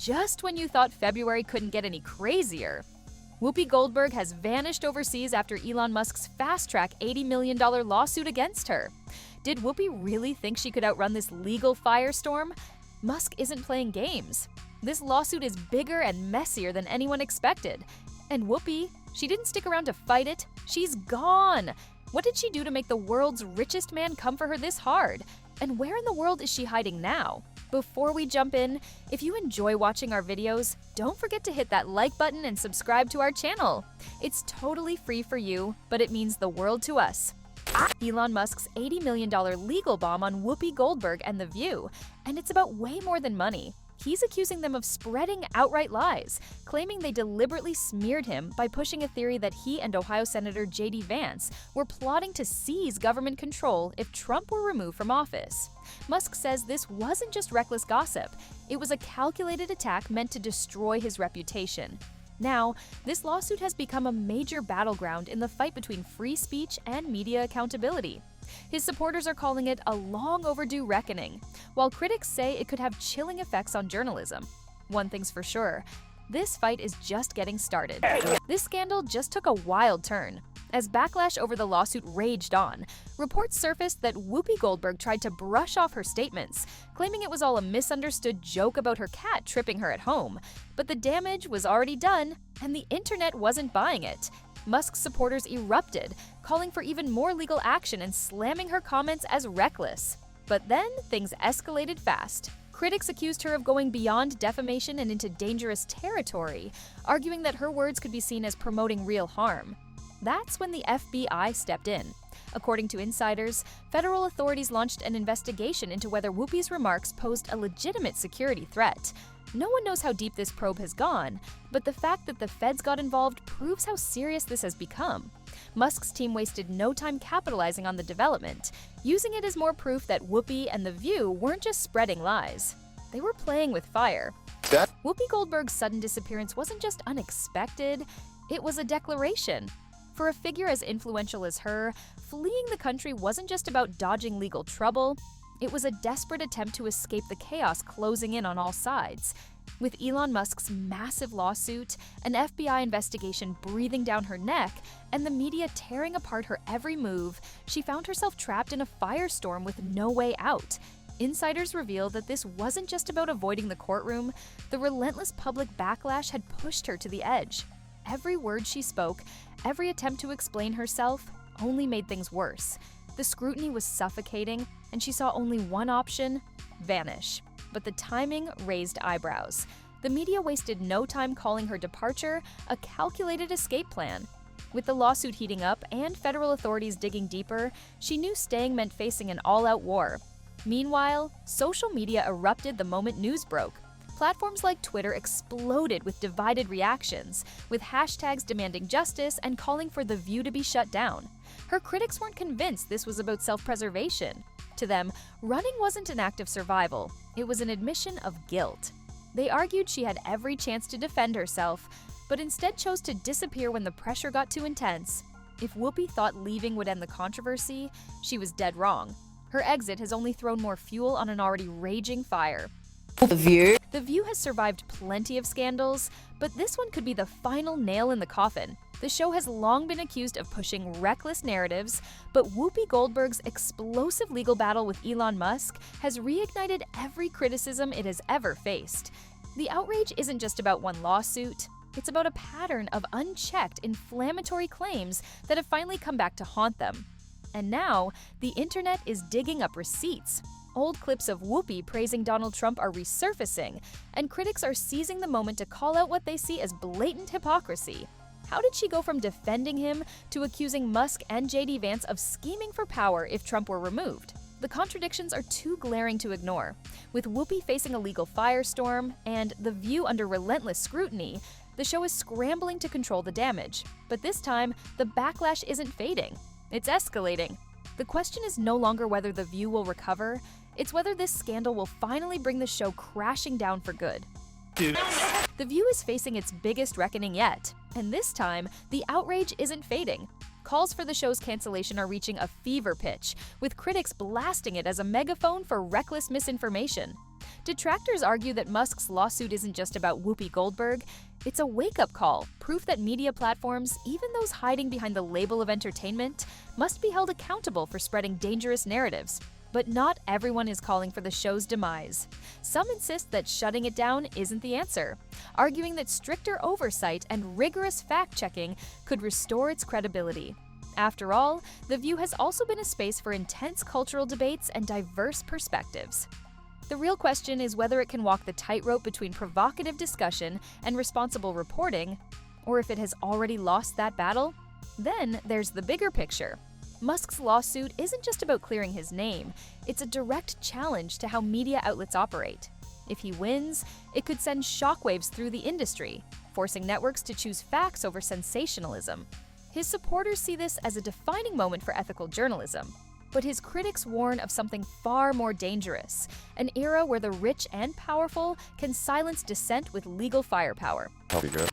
just when you thought February couldn't get any crazier. Whoopi Goldberg has vanished overseas after Elon Musk's fast-track $80 million lawsuit against her. Did Whoopi really think she could outrun this legal firestorm? Musk isn't playing games. This lawsuit is bigger and messier than anyone expected. And Whoopi, she didn't stick around to fight it. She's gone. What did she do to make the world's richest man come for her this hard? And where in the world is she hiding now? Before we jump in, if you enjoy watching our videos, don't forget to hit that like button and subscribe to our channel. It's totally free for you, but it means the world to us. Elon Musk's $80 million legal bomb on Whoopi Goldberg and The View, and it's about way more than money. He's accusing them of spreading outright lies, claiming they deliberately smeared him by pushing a theory that he and Ohio Senator JD Vance were plotting to seize government control if Trump were removed from office. Musk says this wasn't just reckless gossip, it was a calculated attack meant to destroy his reputation. Now, this lawsuit has become a major battleground in the fight between free speech and media accountability. His supporters are calling it a long-overdue reckoning, while critics say it could have chilling effects on journalism. One thing's for sure, this fight is just getting started. This scandal just took a wild turn. As backlash over the lawsuit raged on, reports surfaced that Whoopi Goldberg tried to brush off her statements, claiming it was all a misunderstood joke about her cat tripping her at home. But the damage was already done, and the internet wasn't buying it. Musk's supporters erupted, calling for even more legal action and slamming her comments as reckless. But then things escalated fast. Critics accused her of going beyond defamation and into dangerous territory, arguing that her words could be seen as promoting real harm. That's when the FBI stepped in. According to insiders, federal authorities launched an investigation into whether Whoopi's remarks posed a legitimate security threat. No one knows how deep this probe has gone, but the fact that the feds got involved proves how serious this has become. Musk's team wasted no time capitalizing on the development, using it as more proof that Whoopi and The View weren't just spreading lies. They were playing with fire. Whoopi Goldberg's sudden disappearance wasn't just unexpected, it was a declaration. For a figure as influential as her, fleeing the country wasn't just about dodging legal trouble, it was a desperate attempt to escape the chaos closing in on all sides. With Elon Musk's massive lawsuit, an FBI investigation breathing down her neck, and the media tearing apart her every move, she found herself trapped in a firestorm with no way out. Insiders reveal that this wasn't just about avoiding the courtroom, the relentless public backlash had pushed her to the edge. Every word she spoke, every attempt to explain herself, only made things worse. The scrutiny was suffocating, and she saw only one option: vanish. But the timing raised eyebrows. The media wasted no time calling her departure a calculated escape plan. With the lawsuit heating up and federal authorities digging deeper, she knew staying meant facing an all-out war. Meanwhile, social media erupted the moment news broke. Platforms like Twitter exploded with divided reactions, with hashtags demanding justice and calling for The View to be shut down. Her critics weren't convinced this was about self-preservation. To them, running wasn't an act of survival, it was an admission of guilt. They argued she had every chance to defend herself, but instead chose to disappear when the pressure got too intense. If Whoopi thought leaving would end the controversy, she was dead wrong. Her exit has only thrown more fuel on an already raging fire. The View has survived plenty of scandals, but this one could be the final nail in the coffin. The show has long been accused of pushing reckless narratives, but Whoopi Goldberg's explosive legal battle with Elon Musk has reignited every criticism it has ever faced. The outrage isn't just about one lawsuit. It's about a pattern of unchecked, inflammatory claims that have finally come back to haunt them. And now, the internet is digging up receipts. Old clips of Whoopi praising Donald Trump are resurfacing, and critics are seizing the moment to call out what they see as blatant hypocrisy. How did she go from defending him to accusing Musk and JD Vance of scheming for power if Trump were removed? The contradictions are too glaring to ignore. With Whoopi facing a legal firestorm and The View under relentless scrutiny, the show is scrambling to control the damage. But this time, the backlash isn't fading. It's escalating. The question is no longer whether The View will recover, it's whether this scandal will finally bring the show crashing down for good. The View is facing its biggest reckoning yet, and this time, the outrage isn't fading. Calls for the show's cancellation are reaching a fever pitch, with critics blasting it as a megaphone for reckless misinformation. Detractors argue that Musk's lawsuit isn't just about Whoopi Goldberg. It's a wake-up call, proof that media platforms, even those hiding behind the label of entertainment, must be held accountable for spreading dangerous narratives. But not everyone is calling for the show's demise. Some insist that shutting it down isn't the answer, arguing that stricter oversight and rigorous fact-checking could restore its credibility. After all, The View has also been a space for intense cultural debates and diverse perspectives. The real question is whether it can walk the tightrope between provocative discussion and responsible reporting, or if it has already lost that battle. Then there's the bigger picture. Musk's lawsuit isn't just about clearing his name, it's a direct challenge to how media outlets operate. If he wins, it could send shockwaves through the industry, forcing networks to choose facts over sensationalism. His supporters see this as a defining moment for ethical journalism. But his critics warn of something far more dangerous, an era where the rich and powerful can silence dissent with legal firepower.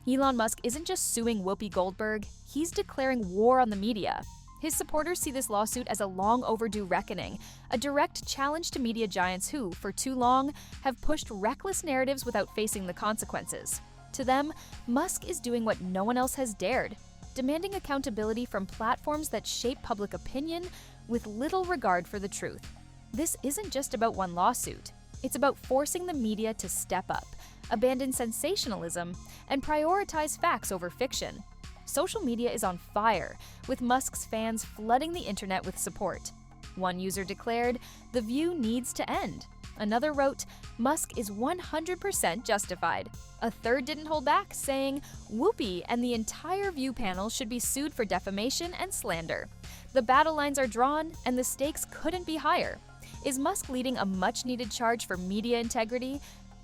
Elon Musk isn't just suing Whoopi Goldberg, he's declaring war on the media. His supporters see this lawsuit as a long-overdue reckoning, a direct challenge to media giants who, for too long, have pushed reckless narratives without facing the consequences. To them, Musk is doing what no one else has dared, demanding accountability from platforms that shape public opinion with little regard for the truth. This isn't just about one lawsuit. It's about forcing the media to step up, abandon sensationalism, and prioritize facts over fiction. Social media is on fire, with Musk's fans flooding the internet with support. One user declared, "The View needs to end." Another wrote, "Musk is 100% justified." A third didn't hold back, saying, "Whoopi and the entire View panel should be sued for defamation and slander. The battle lines are drawn, and the stakes couldn't be higher." Is Musk leading a much-needed charge for media integrity?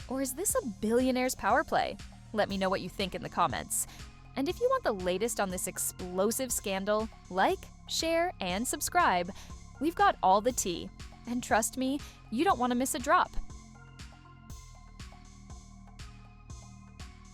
Or is this a billionaire's power play? Let me know what you think in the comments. And if you want the latest on this explosive scandal, like, share, and subscribe. We've got all the tea. And trust me, you don't want to miss a drop.